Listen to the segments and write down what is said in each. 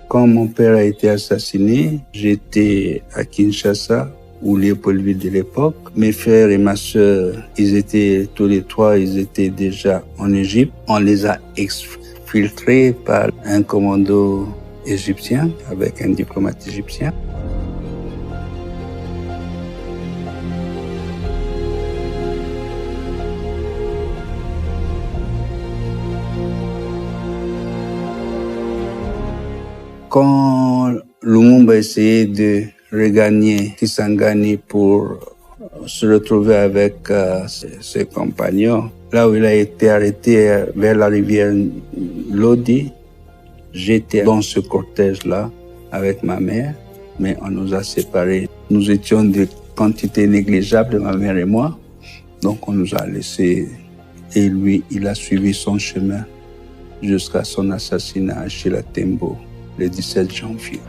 Quand mon père a été assassiné, j'étais à Kinshasa, ou Léopoldville de l'époque. Mes frères et ma sœur, ils étaient tous les trois, ils étaient déjà en Égypte. On les a exfiltrés par un commando égyptien, avec un diplomate égyptien. Quand Lumumba essayait de regagner Kisangani pour se retrouver avec ses compagnons, là où il a été arrêté vers la rivière Lodi, j'étais dans ce cortège-là avec ma mère, mais on nous a séparés. Nous étions de quantité négligeable, ma mère et moi, donc on nous a laissés et lui, il a suivi son chemin jusqu'à son assassinat à Chila-Tembo le 17 janvier.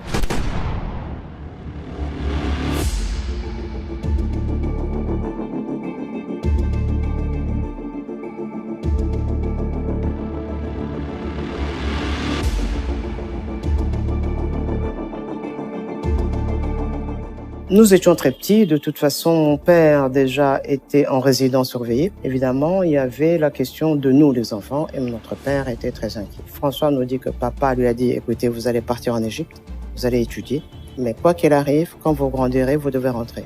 Nous étions très petits. De toute façon, mon père déjà était en résidence surveillée. Évidemment, il y avait la question de nous, les enfants, et notre père était très inquiet. François nous dit que papa lui a dit, écoutez, vous allez partir en Égypte, vous allez étudier, mais quoi qu'il arrive, quand vous grandirez, vous devez rentrer,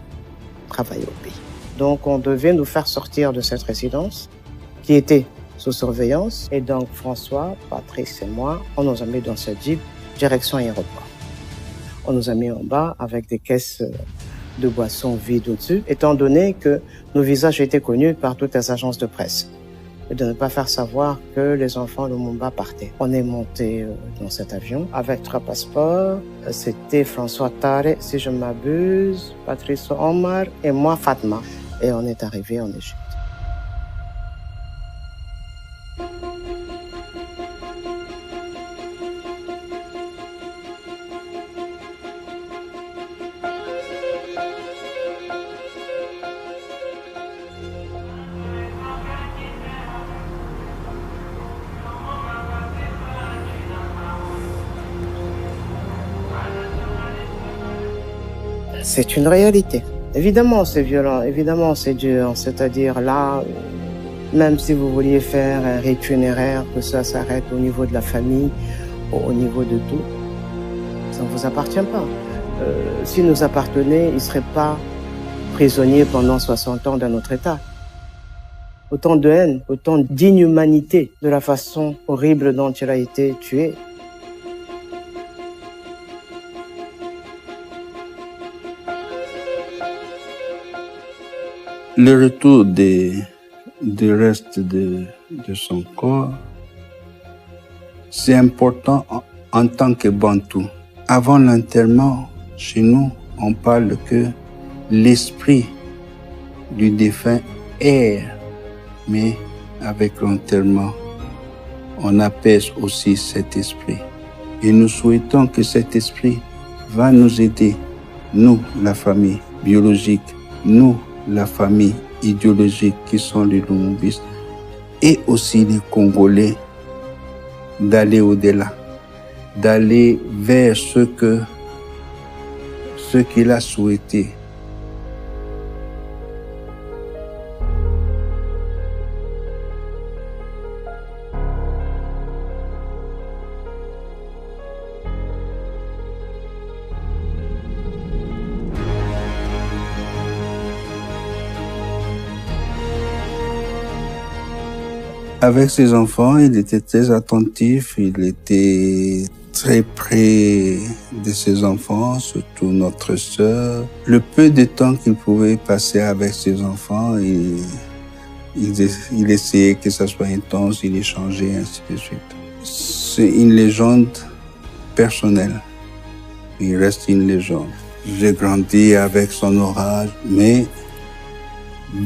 travailler au pays. Donc, on devait nous faire sortir de cette résidence qui était sous surveillance. Et donc, François, Patrice et moi, on nous a mis dans ce jeep, direction aéroport. On nous a mis en bas avec des caisses de boissons vides au-dessus, étant donné que nos visages étaient connus par toutes les agences de presse. Et de ne pas faire savoir que les enfants de Lumumba partaient. On est monté dans cet avion avec 3 passeports. C'était François Tare, si je m'abuse, Patrice Omar et moi Fatma. Et on est arrivé en Égypte. C'est une réalité. Évidemment, c'est violent, évidemment, c'est dur. C'est-à-dire là, même si vous vouliez faire un rite funéraire, que ça s'arrête au niveau de la famille, au niveau de tout, ça ne vous appartient pas. S'il nous appartenait, il ne serait pas prisonnier pendant 60 ans dans notre État. Autant de haine, autant d'inhumanité de la façon horrible dont il a été tué. Le retour du reste de son corps, c'est important en tant que Bantou. Avant l'enterrement, chez nous, on parle que l'esprit du défunt erre, mais avec l'enterrement, on apaise aussi cet esprit. Et nous souhaitons que cet esprit va nous aider, nous, la famille biologique, nous, la famille idéologique qui sont les Lumumbistes et aussi les Congolais d'aller au-delà, d'aller vers ce qu'il a souhaité. Avec ses enfants, il était très attentif, il était très près de ses enfants, surtout notre sœur. Le peu de temps qu'il pouvait passer avec ses enfants, il essayait que ça soit intense, il échangeait, ainsi de suite. C'est une légende personnelle. Il reste une légende. J'ai grandi avec son orage, mais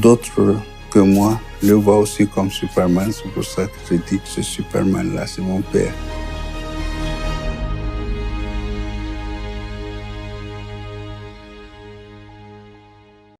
d'autres que moi le voient aussi comme Superman. C'est pour ça que je dis que ce Superman-là, c'est mon père.